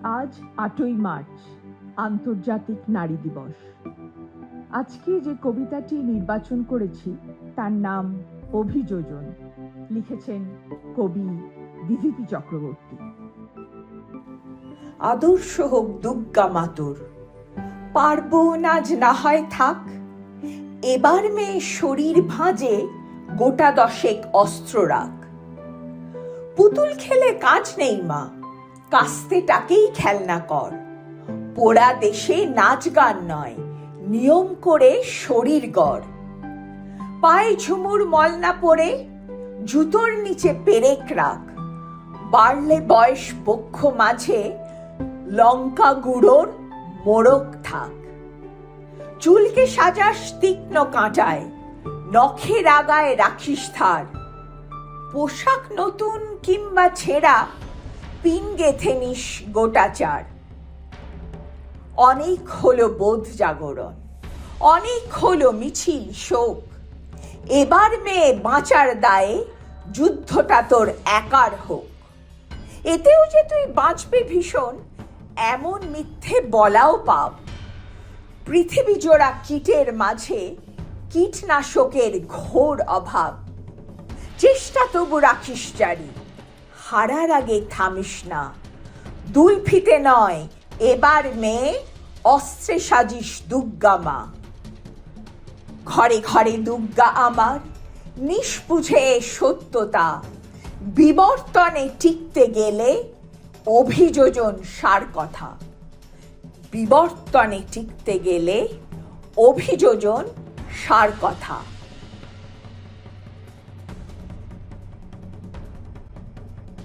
আজ ৮ই মার্চ, আন্তর্জাতিক নারী দিবস। আজকে যে কবিতাটি নির্বাচন করেছি তার নাম অভিযোজন। লিখেছেন কবি দিদিতি চক্রবর্তী। আদর্শ হোক দুর্গা মাতুর, পার্বণ আজ না হয় থাক। এবার মেয়ে শরীর ভাঁজে গোটা 10 অস্ত্র রাখ। পুতুল খেলে কাজ নেই মা, কাস্তেটাকেই খেলনা কর। পোড়া দেশে নাচ গান নয়, নিয়ম করে শরীর গড়। পায়ে ঝুমুর মলনা পরে জুতোর নিচে পেরেক রাখ। বাড়লে বয়স বক্ষ মাঝে লঙ্কা গুঁড়োর মোড়ক থাক। চুলকে সাজাস তীক্ষ্ণ কাঁটায়, নখের আগায় রাখিস ধার। পোশাক নতুন কিংবা ছেঁড়া, পিন গেথে নিস গোটাচার। অনেক হলো বোধ জাগরণ, অনেক হলো মিছিল শোক। এবার মেয়ে বাঁচার দায়ে যুদ্ধটা তোর একার হোক। এতেও যে তুই বাঁচবি ভীষণ, এমন মিথ্যে বলাও পাপ। পৃথিবী জোড়া কীটের মাঝে কীটনাশকের ঘোর অভাব। চেষ্টা তবু রাখিস জারি, হারার আগে থামিস না। দুলফিতে নয়, এবার মেয়ে অস্ত্রে সাজিস দুর্গা মা। ঘরে ঘরে দুর্গা আমার, নিষ্পুঝে সত্যতা। বিবর্তনে টিকতে গেলে অভিযোজন সার কথা। বিবর্তনে টিকতে গেলে অভিযোজন সার কথা।